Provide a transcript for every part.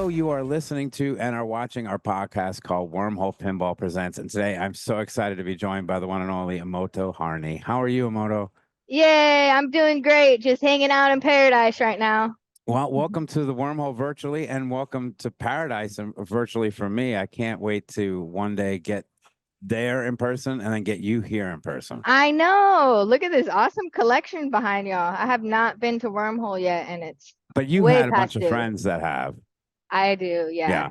Hello, you are listening to and are watching our podcast called Wormhole Pinball Presents. And today I'm so excited to be joined by the one and only Imoto Harney. How are you, Imoto? Yay, I'm doing great. Just hanging out in paradise right now. Well, welcome to the Wormhole virtually and welcome to Paradise virtually for me. I can't wait to one day get there in person and then get you here in person. I know. Look at this awesome collection behind y'all. I have not been to Wormhole yet, and it's But you way had a bunch past of due. friends that have. I do, Yeah. yeah.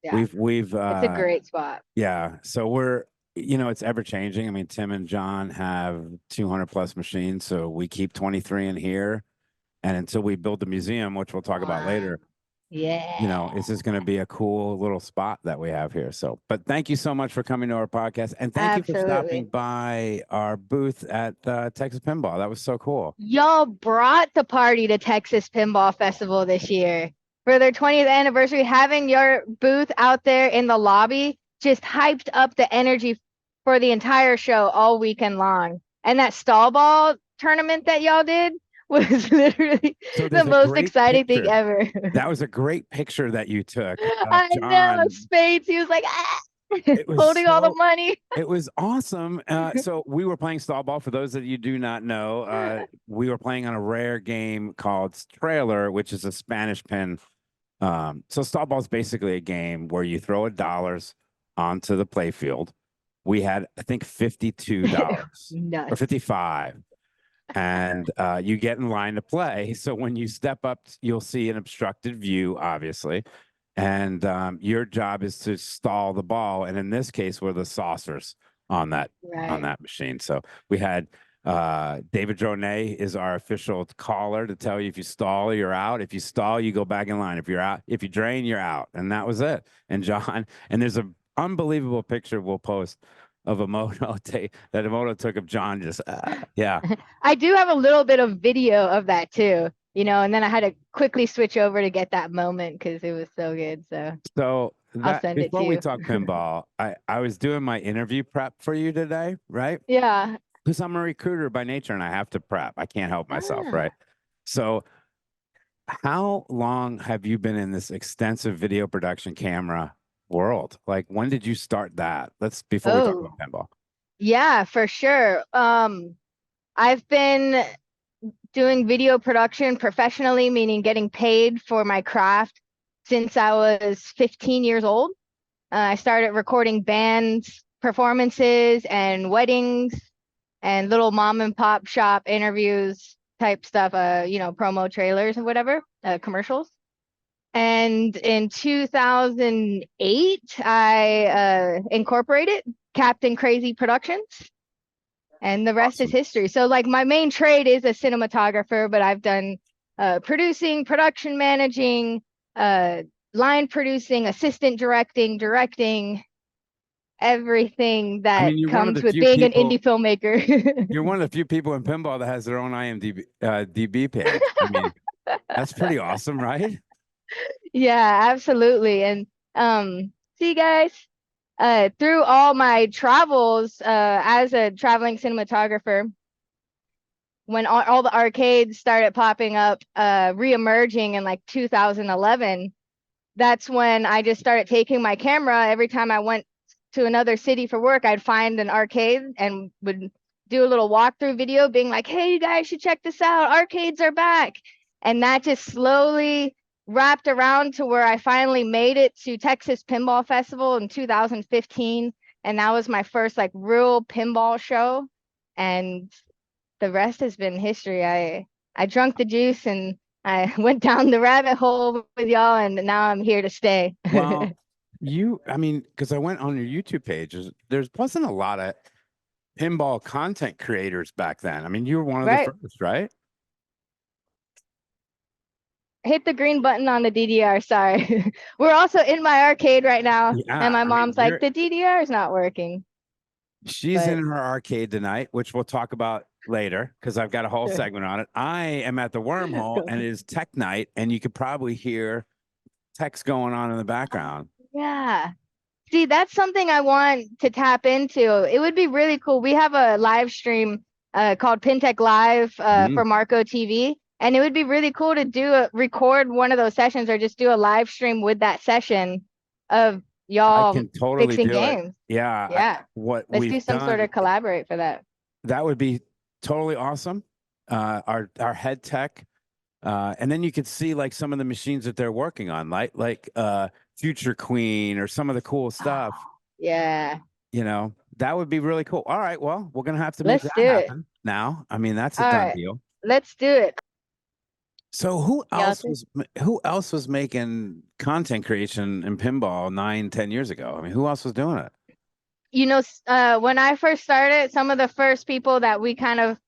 Yeah. We've It's a great spot. yeah. So we're, it's ever changing. I mean, Tim and John have 200 plus machines, so we keep 23 in here. And until we build the museum, which we'll talk about Wow. later, Yeah. it's just going to be a cool little spot that we have here. So, but thank you so much for coming to our podcast. And thank you for stopping Absolutely. by our booth at Texas Pinball. That was so cool. Y'all brought the party to Texas Pinball Festival this year for their 20th anniversary. Having your booth out there in the lobby just hyped up the energy for the entire show all weekend long. And that stall ball tournament that y'all did was literally So the there's a most great exciting thing picture. ever. That was a great picture that you took. I know, John, Spades. He was like, ah, it was holding all the so money. It was awesome. So we were playing stall ball. For those that you do not know, we were playing on a rare game called Trailer, which is a Spanish pin. So stall ball is basically a game where you throw dollars onto the play field. We had, I think, $52 or Nuts. 55, and you get in line to play. So when you step up, you'll see an obstructed view, obviously. And your job is to stall the ball, and in this case, we're the saucers on that Right. machine. So we had David Dronet is our official caller to tell you if you stall, you're out. If you stall, you go back in line. If you're out, if you drain, you're out. And that was it. And John, and there's an unbelievable picture we'll post of Imoto that Imoto took of John just yeah. I do have a little bit of video of that too, and then I had to quickly switch over to get that moment because it was so good. So So I'll that send it to before we you. talk pinball, I was doing my interview prep for you today, right? Yeah. Because I'm a recruiter by nature and I have to prep. I can't help myself, right? Ah. So how long have you been in this extensive video production camera world? Like when did you start that? Let's before we talk Oh, about pinball. yeah, for sure. I've been doing video production professionally, meaning getting paid for my craft since I was 15 years old. I started recording bands, performances, and weddings, and little mom and pop shop interviews type stuff, promo trailers and whatever, commercials. And in 2008, I incorporated Captain Crazy Productions, and the rest is Awesome. history. So, like, my main trade is a cinematographer, but I've done producing, production managing, line producing, assistant directing, everything I that mean, you're one of comes the with few being an people indie filmmaker. you're one of the few people in pinball that has their own IMDb DB page. I mean, that's pretty awesome, right? Yeah, absolutely. And see guys, through all my travels as a traveling cinematographer, when all the arcades started popping up, re-emerging in like 2011, that's when I just started taking my camera. Every time I went to another city for work, I'd find an arcade and would do a little walkthrough video being like, hey, you guys should check this out. Arcades are back. And that just slowly wrapped around to where I finally made it to Texas Pinball Festival in 2015. And that was my first like real pinball show. And the rest has been history. I drunk the juice and I went down the rabbit hole with y'all, and now I'm here to stay. Well, I mean, because I went on your YouTube page, there wasn't a lot of pinball content creators back then. I mean, you were one of the Right. first, right? Hit the green button on the DDR. Sorry. We're also in my arcade right now, and Yeah, my I mean, mom's like, the DDR is not working. she's in But her arcade tonight, which we'll talk about later because I've got a whole segment on it. I am at the Wormhole and it is tech night, and you could probably hear text going on in the background. yeah. See, that's something I want to tap into. It would be really cool. We have a live stream called PinTech Live for Marco TV. And it would be really cool to record one of those sessions or just do a live stream with that session of I y'all can totally fixing do it. games. Yeah. Yeah. What Let's do we've some sort done, of collaborate for that. that would be totally awesome. Our head tech, and then you could see like some of the machines that they're working on, like Future Queen or some of the cool stuff. Yeah. You know, that would be really cool. All right, well, we're gonna have to make Let's that do it. happen now. I mean, that's a All done right. deal. Let's do it. So Y'all who else was making content creation in pinball 9, 10 years ago? I mean, who else was doing it? when I first started, some of the first people that we kind of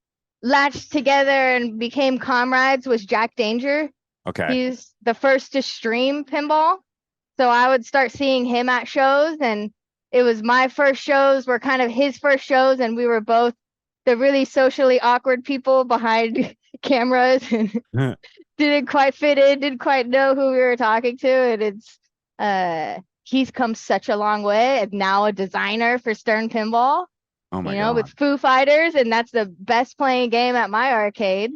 latched together and became comrades was Jack Danger. Okay. He's the first to stream pinball. So I would start seeing him at shows, and it was my first shows were kind of his first shows, and we were both the really socially awkward people behind cameras and didn't quite fit in, didn't quite know who we were talking to. And he's come such a long way, and now a designer for Stern Pinball, Oh my with God. Foo Fighters, and that's the best playing game at my arcade,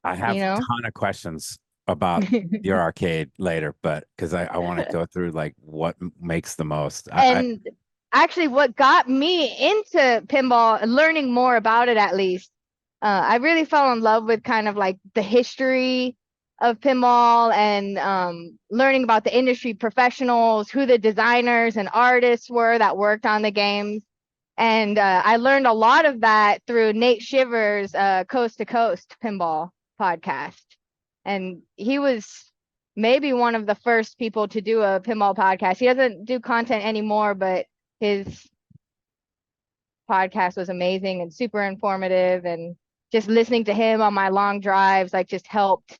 I have you a know. ton of questions about your arcade later, but because I want to go through like what makes the most. And actually, what got me into pinball, learning more about it at least, I really fell in love with kind of like the history of pinball and learning about the industry professionals, who the designers and artists were that worked on the games. And I learned a lot of that through Nate Shiver's Coast to Coast Pinball podcast. And he was maybe one of the first people to do a pinball podcast. He doesn't do content anymore, but his podcast was amazing and super informative. And just listening to him on my long drives, like, just helped,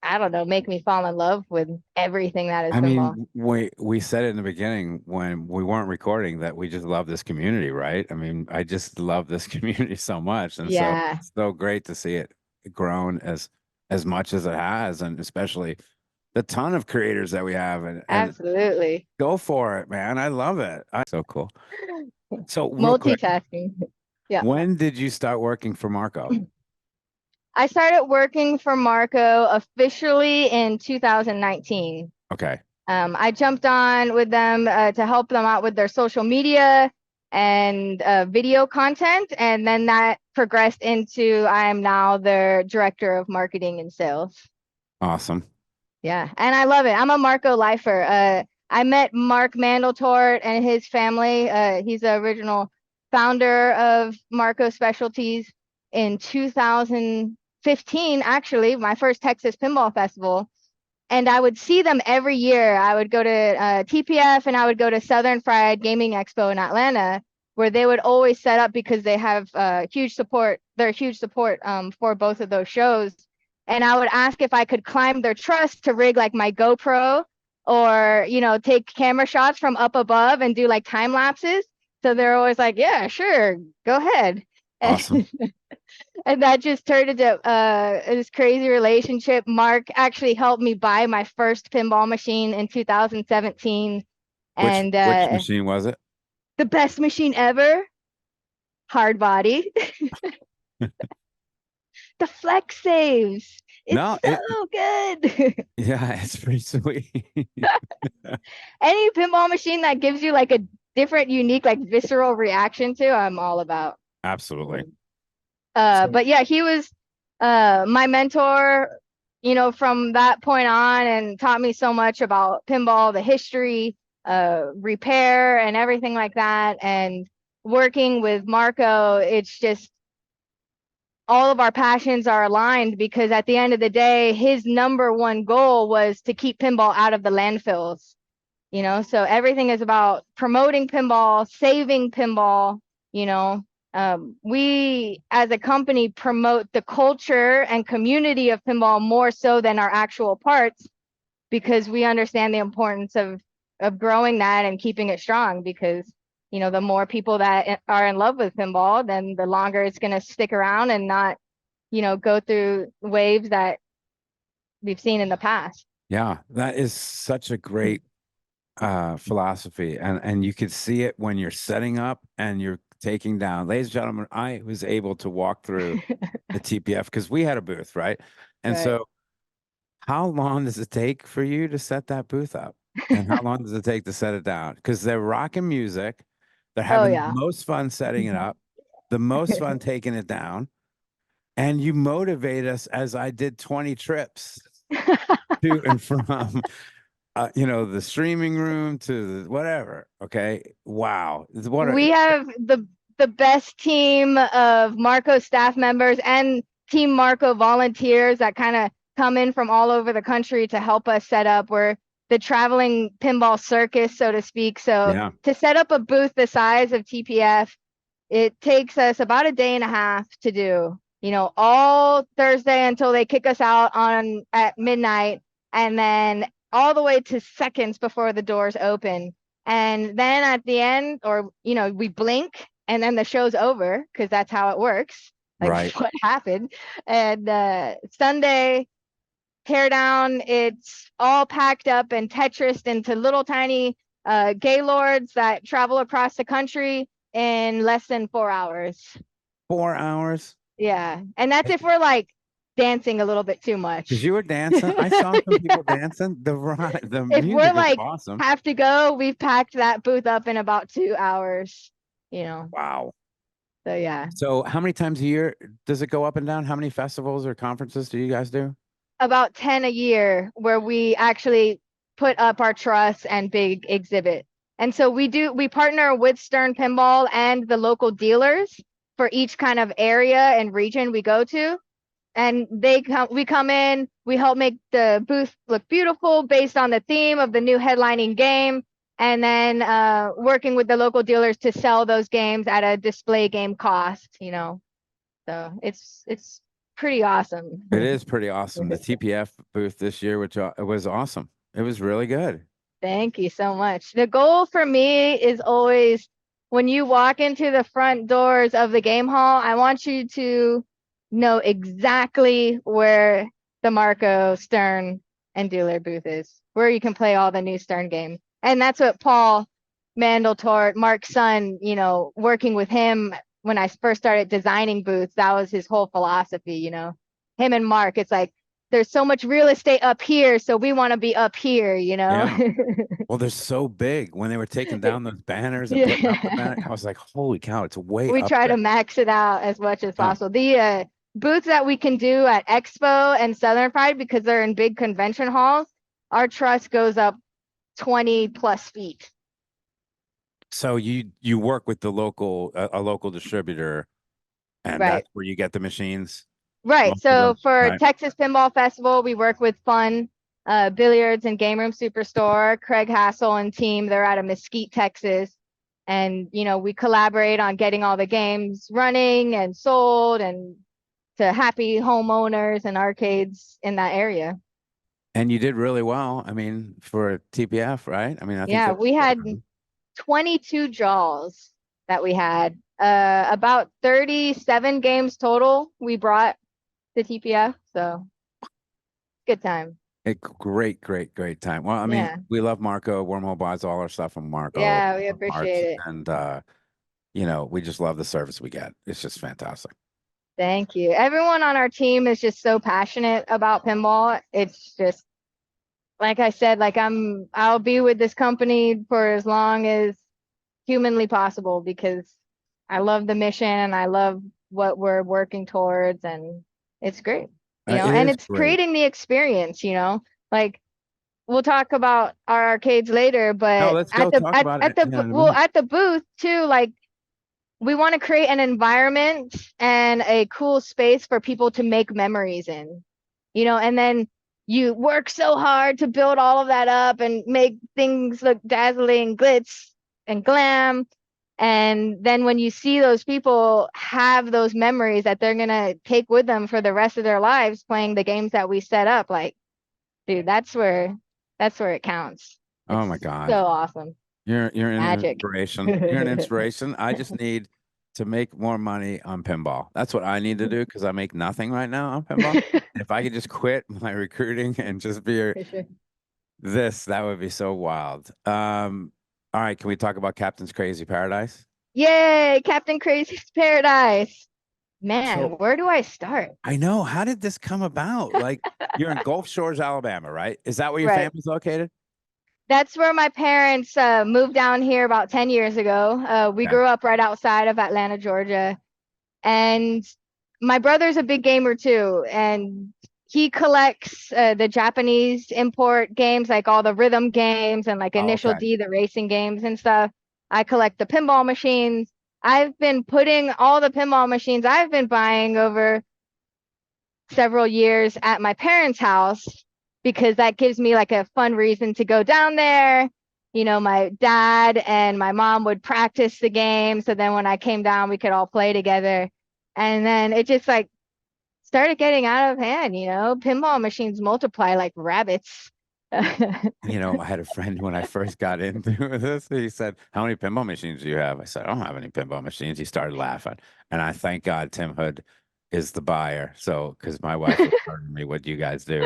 I don't know, make me fall in love with everything that is I pinball. mean, we said it in the beginning when we weren't recording that we just love this community, right? I mean, I just love this community so much, and so Yeah, it's so great to see it grown as much as it has, and especially the ton of creators that we have, and absolutely. go for it, man. I love it. So cool. So real quick, Multitasking. Yeah. when did you start working for Marco? I started working for Marco officially in 2019. Okay. I jumped on with them to help them out with their social media and video content. And then that progressed into I am now their director of marketing and sales. Awesome. Yeah. And I love it. I'm a Marco lifer. I met Mark Mandeltort and his family. He's the original founder of Marco Specialties in 2015, actually, my first Texas Pinball Festival. And I would see them every year. I would go to TPF and I would go to Southern Fried Gaming Expo in Atlanta, where they would always set up because they have huge support. They're huge support for both of those shows. And I would ask if I could climb their truss to rig like my GoPro or, take camera shots from up above and do like time lapses. So they're always like, yeah, sure, go ahead. Awesome. And that just turned into this crazy relationship. Mark actually helped me buy my first pinball machine in 2017. And Which machine was it? the best machine ever, hard body. The flex saves. It's No, so good. yeah, it's pretty sweet. Any pinball machine that gives you like a different, unique, like visceral reaction to, I'm all about. Absolutely. But yeah, he was my mentor, from that point on, and taught me so much about pinball, the history, repair, and everything like that. And working with Marco, it's just all of our passions are aligned because at the end of the day, his number one goal was to keep pinball out of the landfills. So everything is about promoting pinball, saving pinball. We as a company promote the culture and community of pinball more so than our actual parts, because we understand the importance of growing that and keeping it strong, because the more people that are in love with pinball, then the longer it's going to stick around and not go through waves that we've seen in the past. Yeah, that is such a great philosophy, and you could see it when you're setting up and you're taking down. Ladies and gentlemen, I was able to walk through the TPF because we had a booth, right? And Right. so how long does it take for you to set that booth up? And how long does it take to set it down? Because they're rocking music. They're Oh having the yeah. most fun setting it up, the most fun taking it down. And you motivate us as I did 20 trips to and from the streaming room to the whatever. Okay. Wow. We have the best team of Marco staff members and Team Marco volunteers that kind of come in from all over the country to help us set up. We're the traveling pinball circus, so to speak. So Yeah. to set up a booth the size of TPF, it takes us about a day and a half to do. All Thursday until they kick us out at midnight, and then all the way to seconds before the doors open. And then at the end, or we blink and then the show's over because that's how it works. Like Right. what happened. And Sunday tear down, it's all packed up and Tetrised into little tiny gaylords that travel across the country in less than 4 hours. 4 hours. Yeah. And that's if we're like dancing a little bit too much. Because you were dancing. I saw some people dancing. The If music we're was like awesome. have to go, we've packed that booth up in about 2 hours. Wow. So yeah. So how many times a year does it go up and down? How many festivals or conferences do you guys do? About 10 a year where we actually put up our truss and big exhibit. And so we partner with Stern Pinball and the local dealers for each kind of area and region we go to. And we come in, we help make the booth look beautiful based on the theme of the new headlining game. And then working with the local dealers to sell those games at a display game cost, So it's pretty awesome. It is pretty awesome. The TPF booth this year, which it was awesome. It was really good. Thank you so much. The goal for me is always when you walk into the front doors of the game hall, I want you to know exactly where the Marco, Stern, and Dealer booth is, where you can play all the new Stern games. And that's what Paul Mandeltort, Mark's son, working with him when I first started designing booths, that was his whole philosophy, him and Mark, it's like, there's so much real estate up here, so we want to be up here, Yeah. Well, they're so big. When they were taking down those banners and putting up the banner, I was like, holy cow, it's way We up try there. to max it out as much as Yeah. possible. The booths that we can do at Expo and Southern Pride, because they're in big convention halls, our truss goes up 20 plus feet. So you work with the local a local distributor, and Right. that's where you get the machines. Right. Most of So them, for right? Texas Pinball Festival, we work with Fun Billiards and Game Room Superstore, Craig Hassel and team. They're out of Mesquite, Texas. And, we collaborate on getting all the games running and sold and to happy homeowners and arcades in that area. And you did really well. I mean, for TPF, right? I mean, I think Yeah, we had 22 draws that we had. About 37 games total we brought to TPF. So good time. a great time. Well, I mean, Yeah. we love Marco. Wormhole buys all our stuff from Marco. Yeah, we parts, appreciate it. And we just love the service we get. It's just fantastic. Thank you. Everyone on our team is just so passionate about pinball. It's just like I said, like I'll be with this company for as long as humanly possible because I love the mission and I love what we're working towards and it's great. And it's great. creating the experience, like we'll talk about our arcades later, but let's go talk about it in a minute. at the booth too, like we want to create an environment and a cool space for people to make memories in, and then you work so hard to build all of that up and make things look dazzling, glitz and glam. And then when you see those people have those memories that they're going to take with them for the rest of their lives playing the games that we set up, like, dude, that's where it counts. Oh my God. So awesome. You're an Magic. inspiration. You're an inspiration. I just need to make more money on pinball. That's what I need to do because I make nothing right now on pinball. If I could just quit my recruiting and just be that would be so wild. All right, can we talk about Captain's Crazy Paradise? Yay, Captain Crazy's Paradise. Man, So where do I start? I know. How did this come about? Like, you're in Gulf Shores, Alabama, right? Is that where your Right. family's located? That's where my parents moved down here about 10 years ago. We Yeah. grew up right outside of Atlanta, Georgia. And my brother's a big gamer too. And he collects the Japanese import games, like all the rhythm games and like Oh, Initial okay. D, the racing games and stuff. I collect the pinball machines. I've been putting all the pinball machines I've been buying over several years at my parents' house because that gives me like a fun reason to go down there. You know, my dad and my mom would practice the game. So then when I came down, we could all play together. And then it just like started getting out of hand, you know, pinball machines multiply like rabbits. I had a friend when I first got into this. He said, "How many pinball machines do you have?" I said, "I don't have any pinball machines." He started laughing, and I thank God Tim Hood is the buyer. So, because my wife was telling me what you guys do,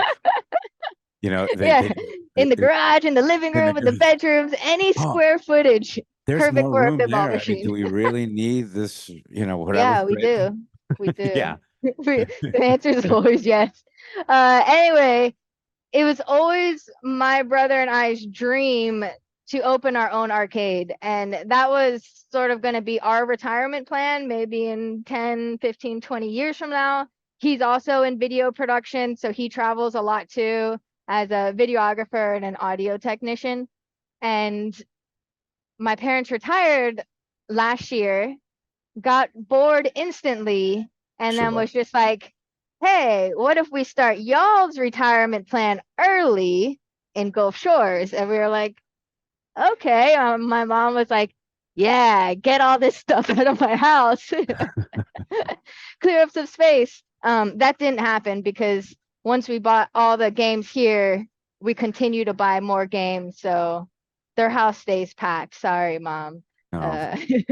Yeah, they in the garage, in the living in the room, in the bedrooms, any oh, square footage, there's perfect more for a room pinball there. I mean, machine. do we really need this? Whatever. Yeah, we do. We do. Yeah. The answer is always yes. Anyway, it was always my brother and I's dream to open our own arcade. And that was sort of going to be our retirement plan, maybe in 10, 15, 20 years from now. He's also in video production, so he travels a lot too as a videographer and an audio technician. And my parents retired last year, got bored instantly, and then Sure. was just like, hey, what if we start y'all's retirement plan early in Gulf Shores? And we were like, okay. My mom was like, yeah, get all this stuff out of my house, clear up some space. That didn't happen because once we bought all the games here, we continue to buy more games. So their house stays packed. Sorry, mom. Oh, Uh, they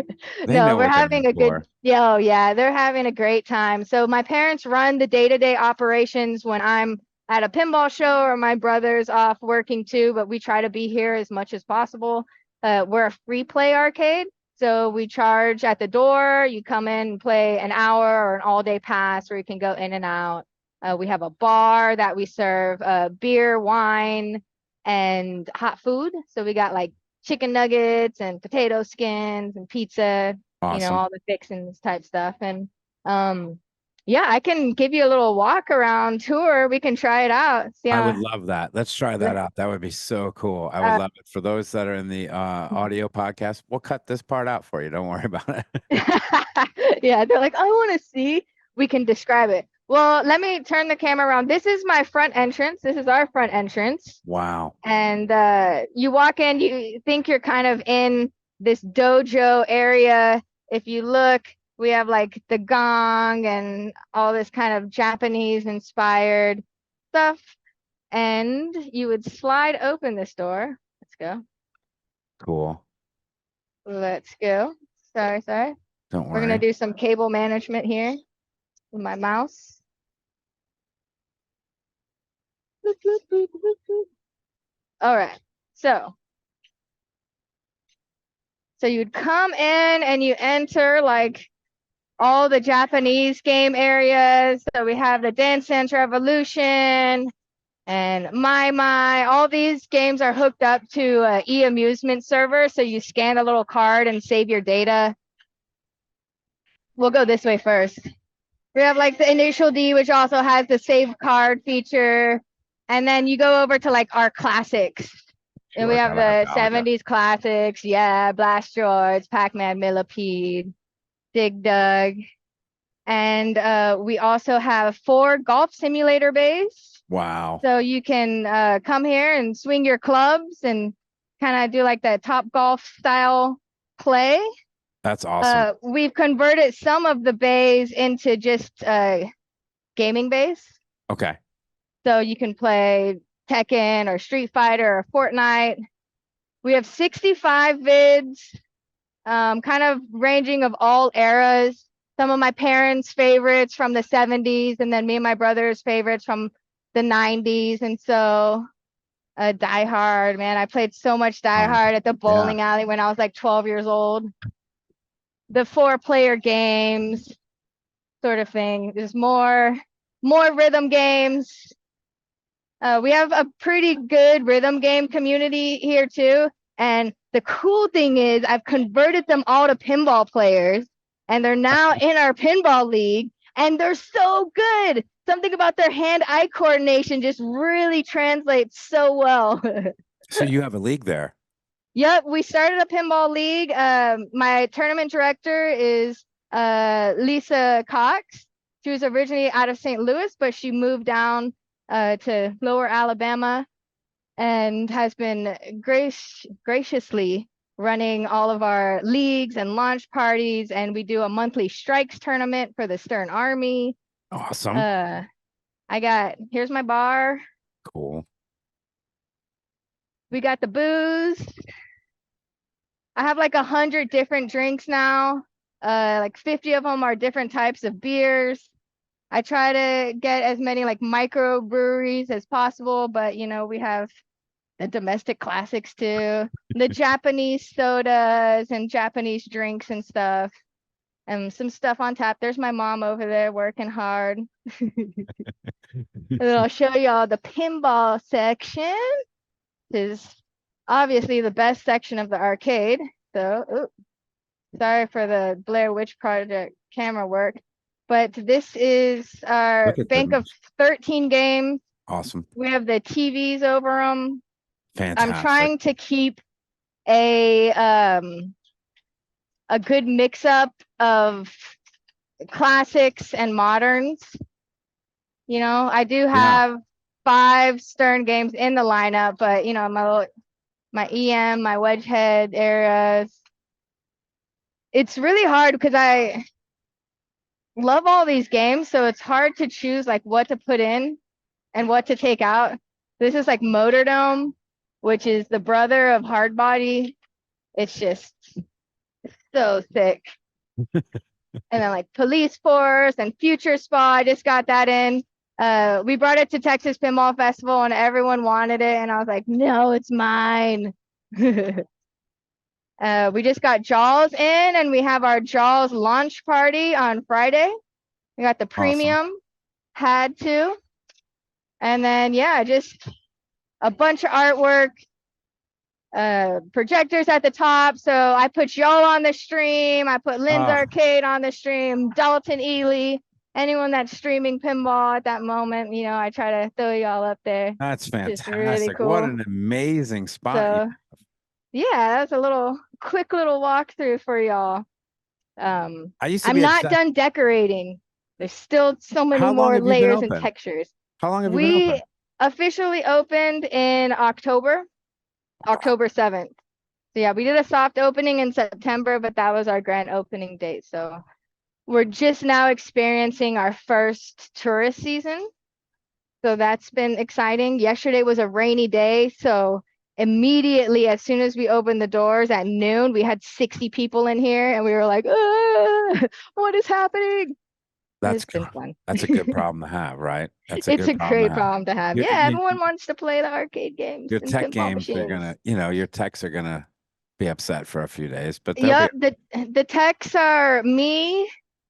no, know we're what they're in having a good, for. yeah, oh yeah, they're having a great time. So my parents run the day-to-day operations when I'm at a pinball show or my brother's off working too, but we try to be here as much as possible. We're a free play arcade. So we charge at the door. You come in and play an hour or an all-day pass where you can go in and out. We have a bar that we serve beer, wine, and hot food. So we got like chicken nuggets and potato skins and pizza, Awesome. all the fixins type stuff. And yeah, I can give you a little walk around tour. We can try it out. See I would how love that. Let's try that out. That would be so cool. I would uh, love it. For those that are in the audio podcast, we'll cut this part out for you. Don't worry about it. yeah, they're like, I want to see. We can describe it. Well, let me turn the camera around. This is my front entrance. This is our front entrance. Wow. And you walk in, you think you're kind of in this dojo area. If you look, we have like the gong and all this kind of Japanese inspired stuff. And you would slide open this door. Let's go. Cool. Let's go. Sorry. Don't We're gonna worry. do some cable management here with my mouse. Boop, boop, boop, boop, boop. All right. So you'd come in and you enter like all the Japanese game areas. So we have the Dance Dance Revolution and My. All these games are hooked up to a e-amusement server. So you scan a little card and save your data. We'll go this way first. We have like the Initial D, which also has the save card feature. And then you go over to like our classics. And we Sure. have Got the nostalgia. 70s classics. Yeah, Blastoids, Pac-Man, Millipede, Dig Dug. And we also have 4 golf simulator bays. Wow. So you can come here and swing your clubs and kind of do like the Top Golf style play. That's awesome. We've converted some of the bays into just gaming bays. Okay. So you can play Tekken or Street Fighter or Fortnite. We have 65 vids, kind of ranging of all eras. Some of my parents' favorites from the 70s, and then me and my brother's favorites from the 90s. And so Die Hard, man, I played so much Die Um, Hard at the yeah. bowling alley when I was like 12 years old. the 4-player games sort of thing. There's more rhythm games. We have a pretty good rhythm game community here too. And the cool thing is I've converted them all to pinball players, and they're now in our pinball league, and they're so good. Something about their hand-eye coordination just really translates so well. So you have a league there. Yep, we started a pinball league. My tournament director is Lisa Cox. She was originally out of St. Louis, but she moved down to Lower Alabama and has been graciously running all of our leagues and launch parties. And we do a monthly strikes tournament for the Stern Army. Awesome. Here's my bar. Cool. We got the booze. I have like 100 different drinks now. Like 50 of them are different types of beers. I try to get as many like micro breweries as possible, but you know, we have the domestic classics too, the Japanese sodas and Japanese drinks and stuff, and some stuff on tap. There's my mom over there working hard. And then I'll show y'all the pinball section. This is obviously the best section of the arcade. So, sorry for the Blair Witch Project camera work, but this is our bank of 13 games. Awesome. We have the TVs over them. Fantastic. I'm trying to keep a good mix-up of classics and moderns. You know, I do have 5 Stern games in the lineup, but you know, my EM, my wedge head areas. It's really hard because I love all these games, so it's hard to choose like what to put in and what to take out. This is like Motordome, which is the brother of Hardbody. It's just so thick. And then like Police Force and Future Spa, I just got that in. We brought it to Texas Pinball Festival and everyone wanted it, and I was like, no, it's mine. We just got Jaws in, and we have our Jaws launch party on Friday. We got the premium, had to. And then yeah, just a bunch of artwork, projectors at the top. So I put y'all on the stream. I put Lynn's Arcade on the stream, Dalton Ely, anyone that's streaming pinball at that moment, you know, I try to throw y'all up there. That's fantastic. Really cool. What an amazing spot. So, yeah, that's a quick little walkthrough for y'all. I'm not done decorating. There's still so many more layers and textures. How long have you been open? We officially opened in October 7th. So yeah, we did a soft opening in September, but that was our grand opening date. So we're just now experiencing our first tourist season. So that's been exciting. Yesterday was a rainy day, so immediately as soon as we opened the doors at noon, we had 60 people in here and we were like, what is happening? That's fun. That's a good problem to have, right? It's a great problem to have. Yeah, everyone wants to play the arcade games. Your tech games are gonna, you know, your techs are gonna be upset for a few days, but yep, the techs are me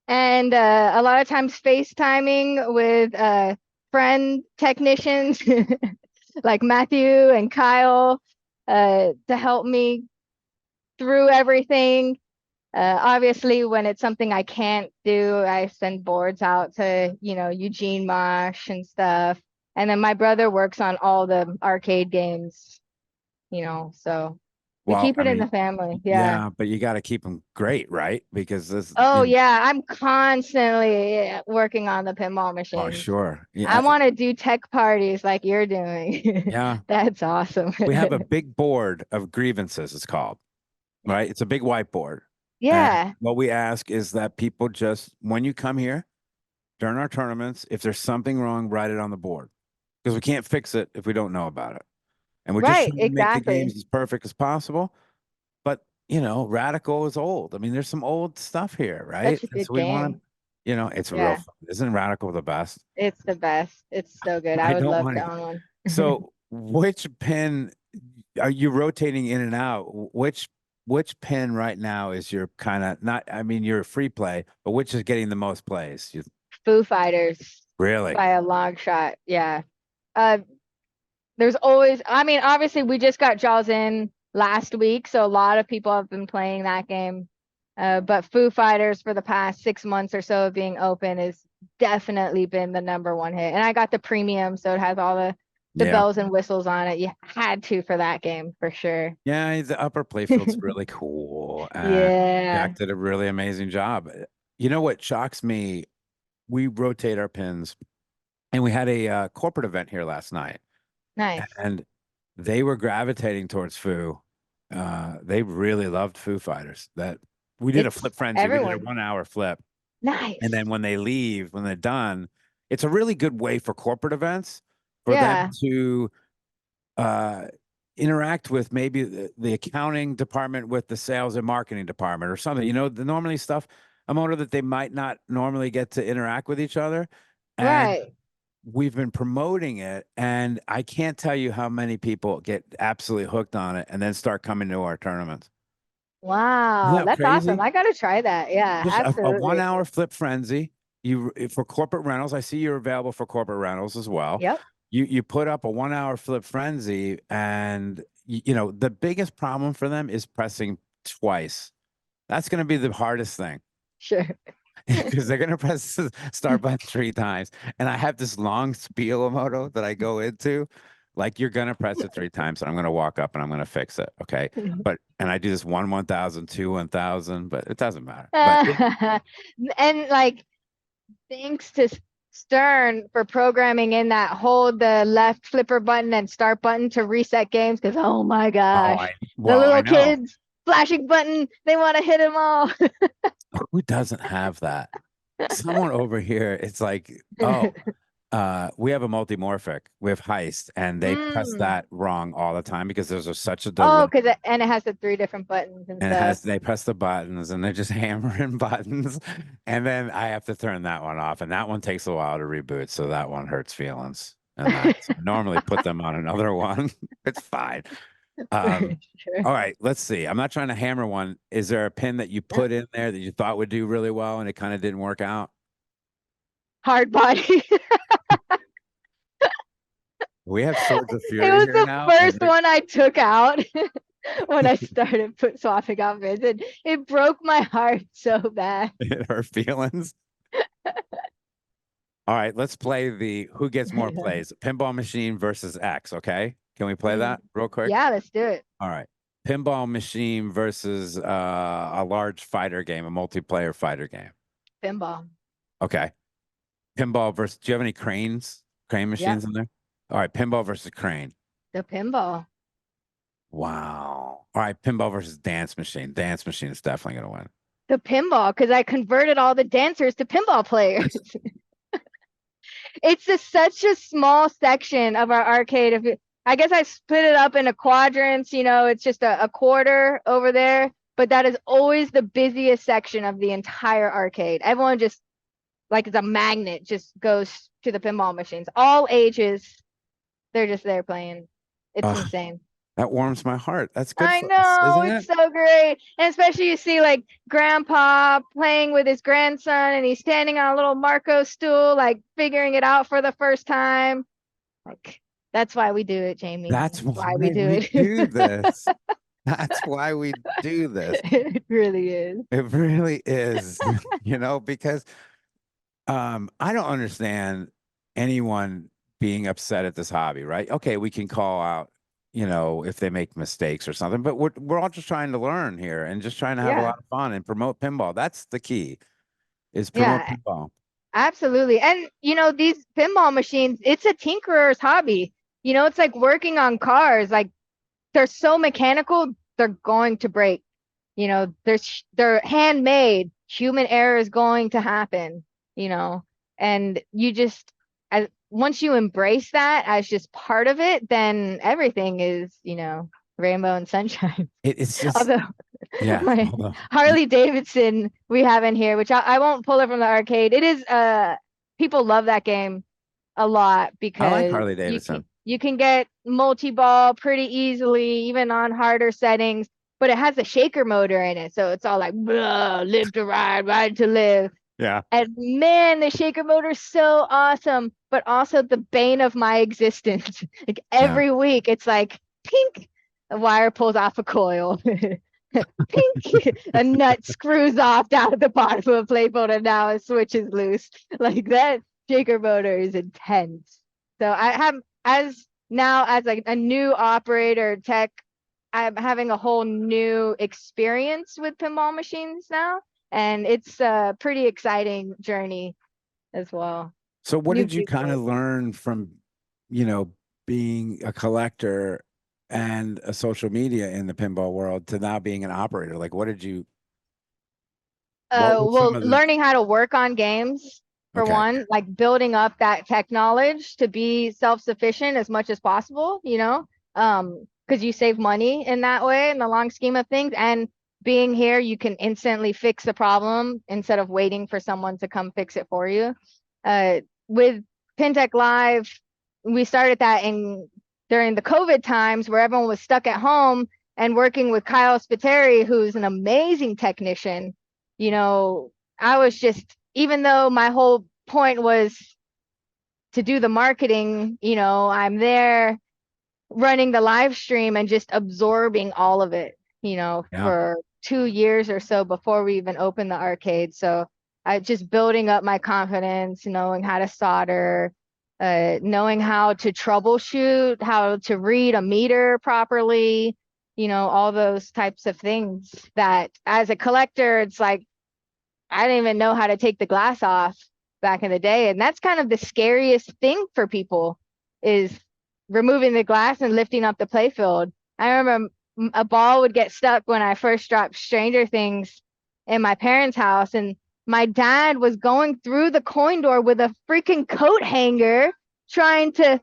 and a lot of times FaceTiming with friend technicians like Matthew and Kyle to help me through everything. Obviously, when it's something I can't do, I send boards out to, you know, Eugene Mosh and stuff. And then my brother works on all the arcade games, you know, so we keep it in the family. Yeah, but you got to keep them great, right? Because this. Oh, yeah, I'm constantly working on the pinball machine. Oh, sure. Yeah, I want to do tech parties like you're doing. Yeah. That's awesome. We have a big board of grievances, it's called, right? It's a big whiteboard. Yeah. And what we ask is that people just, when you come here during our tournaments, if there's something wrong, write it on the board, because we can't fix it if we don't know about it. And we're just trying to make the games as perfect as possible. But, you know, Radical is old. I mean, there's some old stuff here, right? Such a good So we game. want to, you know, it's real fun. Isn't Radical the best? It's the best. It's so good. I would love to own one. So which pin are you rotating in and out? Which which pin right now is your kind of not, I mean, you're free play, but which is getting the most plays? Foo Fighters Really? by a long shot. Yeah. Uh, there's always, I mean, obviously we just got Jaws in last week, so a lot of people have been playing that game. But Foo Fighters for the past 6 months or so of being open has definitely been the #1 hit. And I got the premium, so it has all the Yeah. bells and whistles on it. You had to for that game for sure. Yeah, the upper playfield's really cool. And Yeah. Jack did a really amazing job. You know what shocks me? We rotate our pins, and we had a corporate event here last night, Nice. and they were gravitating towards Foo. They really loved Foo Fighters. That we did a It's flip frenzy. We did a everyone. 1 hour flip. Nice. And then when they leave, when they're done, it's a really good way for corporate events for them Yeah. to uh, interact with maybe the accounting department with the sales and marketing department or something. You know, the normally stuff, a motor that they might not normally get to interact with each other. And Right. we've been promoting it, and I can't tell you how many people get absolutely hooked on it and then start coming to our tournaments. Isn't Wow. that That's awesome. crazy? I gotta try that. Yeah, Just a absolutely. 1 hour flip frenzy. You for corporate rentals. I see you're available for corporate rentals as well. Yep. You put up a 1 hour flip frenzy, and you know the biggest problem for them is pressing twice. That's going to be the hardest thing Sure. because they're going to press the start button 3 times. And I have this long spiel moto that I go into. Like you're going to press it 3 times, and I'm going to walk up and I'm going to fix it. Okay. But, and I do this 1,000, 1,000, but it doesn't matter. But And like thanks to Stern for programming in that hold the left flipper button and start button to reset games because oh my oh, gosh, the well, I little know. kids flashing button, they want to hit them all. Who doesn't have that? Someone over here, it's like, oh, we have a multimorphic, we have heist, and they press Mm. that wrong all the time because there's such a Oh, delay. because and it has the 3 different buttons and And it stuff. has, they press the buttons and they're just hammering buttons. And then I have to turn that one off. And that one takes a while to reboot. So that one hurts feelings. And I normally put them on another one. It's fine. For Um, sure. all right, let's see. I'm not trying to hammer one. Is there a pin that you Yeah. put in there that you thought would do really well and it kind of didn't work out? Hard body. We have Swords of It Fury was here the now, and first one I took out when I started swapping outfits. It broke my heart so bad. it hurt feelings. All right, let's play the who gets more plays. Pinball machine versus X, okay? Can we play that real quick? Yeah, let's do it. All right. Pinball machine versus a large fighter game, a multiplayer fighter game. Pinball. Okay. Pinball versus, do you have any cranes? Crane Yep. machines in there? All right, pinball versus crane. The pinball. Wow. All right, pinball versus dance machine. Dance machine is definitely going to win. The pinball, because I converted all the dancers to pinball players. It's just such a small section of our arcade. I guess I split it up into quadrants, it's just a quarter over there, but that is always the busiest section of the entire arcade. Everyone just, like it's a magnet, just goes to the pinball machines. All ages, they're just there playing. It's insane. That warms my heart. That's good I for us, know, isn't it's it? so great. And especially you see like grandpa playing with his grandson and he's standing on a little Marco stool, like figuring it out for the first time. Like that's why we do it, Jamie. That's That's why we why do we it. do this. That's why we do this. It really is. It really is, because I don't understand anyone being upset at this hobby, right? Okay, we can call out, if they make mistakes or something, but we're all just trying to learn here and just trying to have a Yeah. lot of fun and promote pinball. That's the key, is promote Yeah, pinball. absolutely. And these pinball machines, it's a tinkerer's hobby. It's like working on cars. Like they're so mechanical, they're going to break. They're handmade. Human error is going to happen, and you just once you embrace that as just part of it, then everything is, rainbow and sunshine. It's just, Although yeah. my Harley Davidson we have in here, which I won't pull it from the arcade. It is people love that game a lot I like because Harley Davidson. you can get multi-ball pretty easily, even on harder settings. but it has a shaker motor in it. So it's all like, live to ride, ride to live. Yeah. And man, the shaker motor is so awesome, but also the bane of my existence. Like Yeah. every week, it's like, pink, a wire pulls off a coil. Pink, a nut screws off down at the bottom of a play and now a switch is loose. Like that shaker motor is intense. So I have, as now as like a new operator tech, I'm having a whole new experience with pinball machines now, and it's a pretty exciting journey as well. So what New did you kind of people. learn from, being a collector and a social media in the pinball world to now being an operator? Like, what were some Well, of the, learning how to work on games for okay. one, like building up that tech knowledge to be self-sufficient as much as possible, because you save money in that way in the long scheme of things. And being here, you can instantly fix the problem instead of waiting for someone to come fix it for you. With PinTech Live, we started that during the COVID times where everyone was stuck at home, and working with Kyle Spiteri, who's an amazing technician. I was just, even though my whole point was to do the marketing, I'm there running the live stream and just absorbing all of it, Yeah. for 2 years or so before we even opened the arcade. So I just building up my confidence, knowing how to solder, knowing how to troubleshoot, how to read a meter properly, all those types of things that as a collector, it's like, I didn't even know how to take the glass off back in the day. And that's kind of the scariest thing for people, is removing the glass and lifting up the playfield. I remember a ball would get stuck when I first dropped Stranger Things in my parents' house, and my dad was going through the coin door with a freaking coat hanger trying to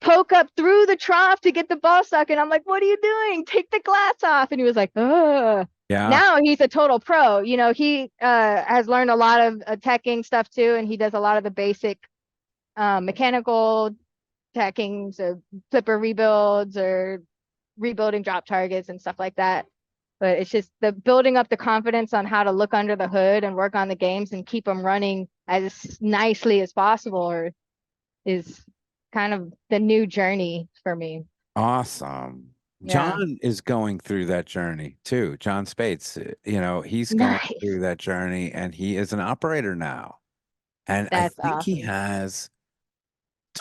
poke up through the trough to get the ball stuck. And I'm like, what are you doing? Take the glass off. And he was like, ugh. Yeah. Now he's a total pro. He has learned a lot of teching stuff too, and he does a lot of the basic mechanical teching, so flipper rebuilds or rebuilding drop targets and stuff like that. But it's just the building up the confidence on how to look under the hood and work on the games and keep them running as nicely as possible, or is kind of the new journey for me. Awesome. Yeah. John is going through that journey too. John Spates, he's going Nice. through that journey and he is an operator now. And I That's think he awesome. has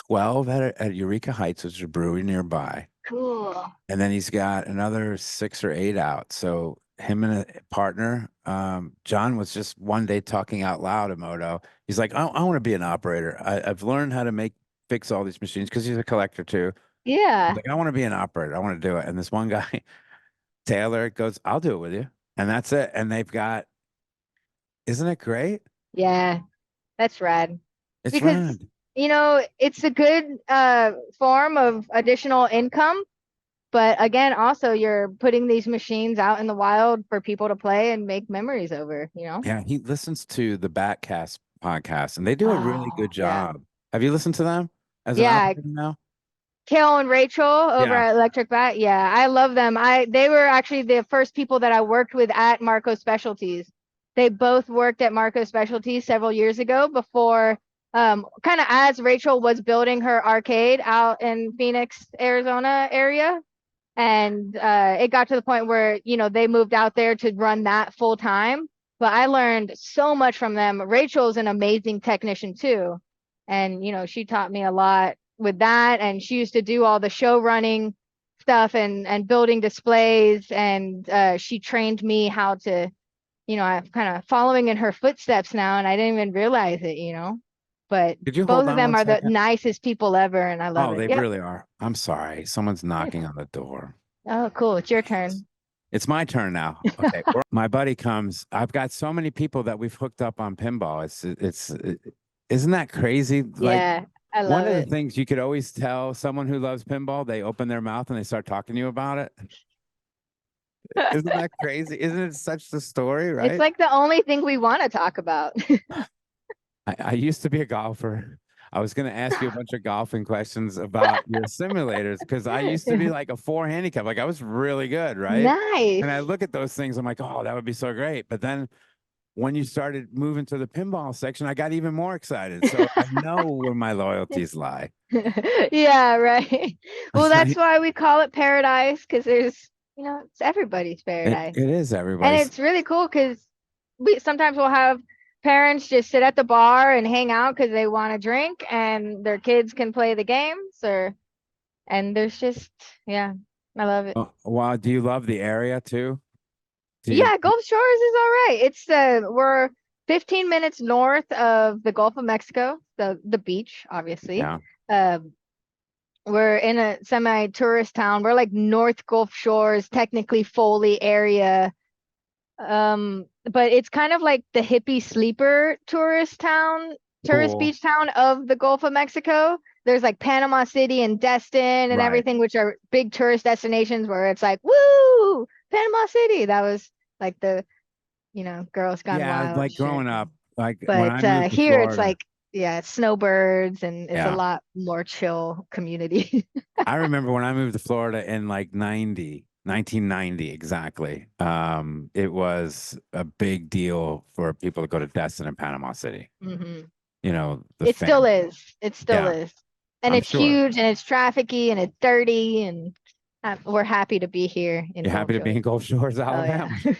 12 at Eureka Heights, which is a brewery nearby. Cool. And then he's got another 6 or 8 out. So him and a partner, John was just one day talking out loud, Imoto. He's like, I want to be an operator. I've learned how to fix all these machines because he's a collector too. He's Yeah. like, I want to be an operator. I want to do it. And this one guy, Taylor, goes, I'll do it with you. And that's it. And they've got, isn't it great? Yeah. That's rad. It's Because, rad. it's a good form of additional income. But again, also you're putting these machines out in the wild for people to play and make memories over. Yeah, he listens to the Backcast podcast and they do a really Oh, good yeah. job. Have you listened to them as an Yeah. operator now? Kale and Rachel over Yeah. at Electric Bat. Yeah, I love them. They were actually the first people that I worked with at Marco Specialties. They both worked at Marco Specialties several years ago before, kind of as Rachel was building her arcade out in Phoenix, Arizona area. And it got to the point where, they moved out there to run that full time. But I learned so much from them. Rachel's an amazing technician too. And, she taught me a lot with that. And she used to do all the show running stuff and building displays. And she trained me how to, I'm kind of following in her footsteps now. And I didn't even realize it. But Could you hold both of on them one are the second? nicest people ever. And I love Oh, it. they Yep. really are. I'm sorry. Someone's knocking on the door. Oh, cool. It's your turn. It's my turn now. Okay. My buddy comes. I've got so many people that we've hooked up on pinball. Isn't that crazy? Like Yeah, I one love of the it. things you could always tell someone who loves pinball, they open their mouth and they start talking to you about it. Isn't that crazy? Isn't it such the story, It's right? like the only thing we want to talk about. I used to be a golfer. I was going to ask you a bunch of golfing questions about your simulators because I used to be like a 4 handicap. Like I was really good, right? Nice. And I look at those things, I'm like, oh, that would be so great. But then when you started moving to the pinball section, I got even more excited. So I know where my loyalties lie. Yeah, right. Well, that's why we call it paradise, because there's, it's everybody's paradise. It is And everybody's. it's really cool because we sometimes we'll have parents just sit at the bar and hang out because they want to drink, and their kids can play the games, and there's just, yeah, I love it. Oh, wow. Do you love the area too? Do you? Yeah, Gulf Shores is all right. It's we're 15 minutes north of the Gulf of Mexico, the beach, obviously. Yeah. Um, we're in a semi-tourist town. We're like North Gulf Shores, technically Foley area. But it's kind of like the hippie sleeper tourist Cool. beach town of the Gulf of Mexico. There's like Panama City and Destin and Right. everything, which are big tourist destinations where it's like, woo, Panama City. That was like the, girls gone Yeah. wild Like shit. growing up, like when But I moved to here it's Florida. like, yeah, snowbirds, and it's a Yeah. lot more chill community. I remember when I moved to Florida in like 1990 exactly. It was a big deal for people to go to Destin and Panama City. Hmm. You know, the It still fam. is. It still Yeah, is. And I'm it's sure. huge and it's trafficy and it's dirty, and we're happy to be here in You're happy Gulf to be Shores. in Gulf Shores, Oh yeah. Alabama.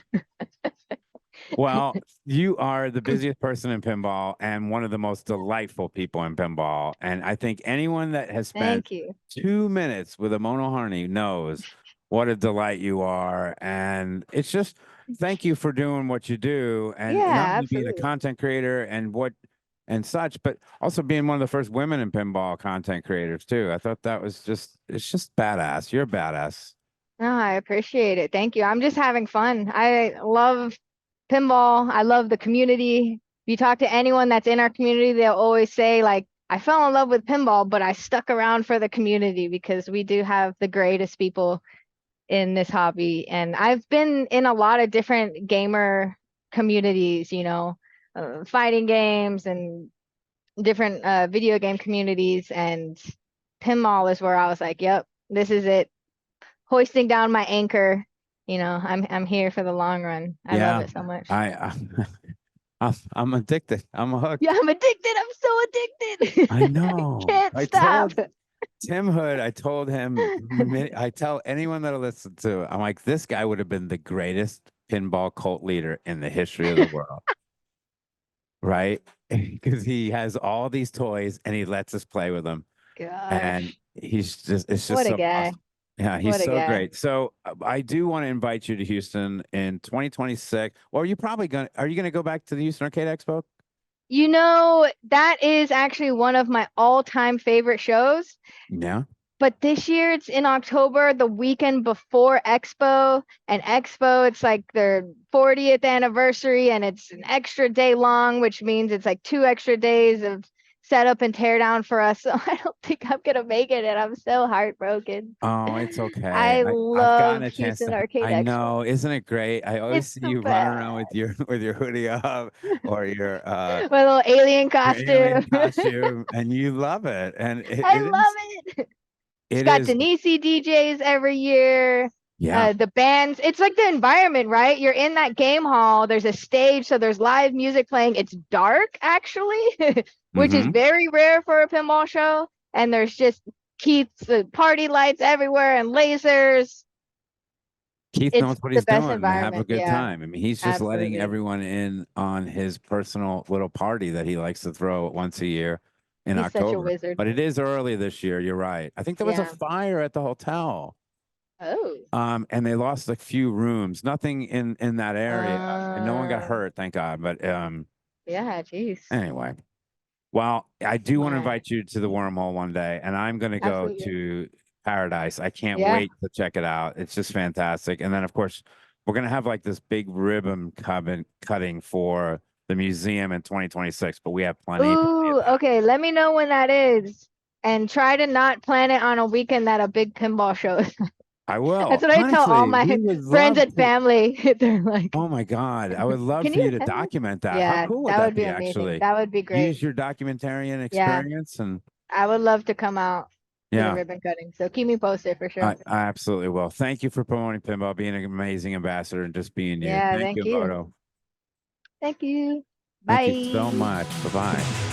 Well, you are the busiest person in pinball and one of the most delightful people in pinball. And I think anyone that has spent Thank you. 2 minutes with Imoto Harney knows what a delight you are. And it's just thank you for doing what you do and not Yeah, only being a absolutely. content creator and what and such, but also being one of the first women in pinball content creators too. I thought that was it's just badass. You're badass. No, I appreciate it. Thank you. I'm just having fun. I love pinball. I love the community. If you talk to anyone that's in our community, they'll always say, like, I fell in love with pinball, but I stuck around for the community because we do have the greatest people in this hobby. And I've been in a lot of different gamer communities, fighting games and different video game communities. And pinball is where I was like, yep, this is it. Hoisting down my anchor. I'm here for the long run. I love Yeah. it so much. I I'm addicted. I'm Yeah, hooked. I'm addicted. I'm so I addicted. know. Can't I stop. told Tim Hood, I told him, I tell anyone that'll listen to, I'm like, this guy would have been the greatest pinball cult leader in the history of the world, right? Because he has all these toys and he lets us play with them. And Gosh, it's just what a so guy. awesome. Yeah, he's What a so guy. great. So I do want to invite you to Houston in 2026. Or are you gonna go back to the Houston Arcade Expo? That is actually one of my all-time favorite shows. Yeah. But this year it's in October, the weekend before Expo. And Expo, it's like their 40th anniversary, and it's an extra day long, which means it's like 2 extra days of setup and tear down for us. So I don't think I'm gonna make it, and I'm so heartbroken. Oh, it's okay. I I've gotten love a chance Houston to. Arcade I Expo. know, isn't it great? I always It's see the you running around with best. your with your hoodie up or My little alien your alien costume. costume, and you love it. And I love it. It's it got is Denise DJs every year. yeah. The bands, it's like the environment, right? You're in that game hall. There's a stage, so there's live music playing. It's dark, actually, which is Mm-hmm. very rare for a pinball show. And there's just Keith's party lights everywhere and lasers. Keith It's knows what the he's best doing to have a environment. good Yeah, time. I mean, he's just letting absolutely. everyone in on his personal little party that he likes to throw once a year in He's such a October. wizard. But it is early this year. You're right. I think there was a Yeah. fire at the hotel. Oh. And they lost a few rooms. Nothing in that area, and no one got Uh, hurt, thank God. But yeah, jeez. anyway, well, I do want to My, invite you to the wormhole one day, and I'm going to go absolutely. to Paradise. I can't Yeah. wait to check it out. It's just fantastic. And then, of course, we're going to have like this big ribbon cutting for the museum in 2026, but we have plenty of Ooh, that. okay. Let me know when that is. And try to not plan it on a weekend that a big pinball show is. I will. That's what I tell all Honestly, my we would friends love and family. They're like, oh my God. I would love can for you you to send me? document that. How Yeah, cool would that that would be be, amazing. actually? That would be great. Use your documentarian Yeah, experience and I would love to come out to the yeah, ribbon cutting. So keep me posted for sure. I absolutely will. Thank you for promoting pinball, being an amazing ambassador, and just being you. Yeah, Thank thank you, you. Moto. Thank you. Thank you so Bye. much. Bye bye.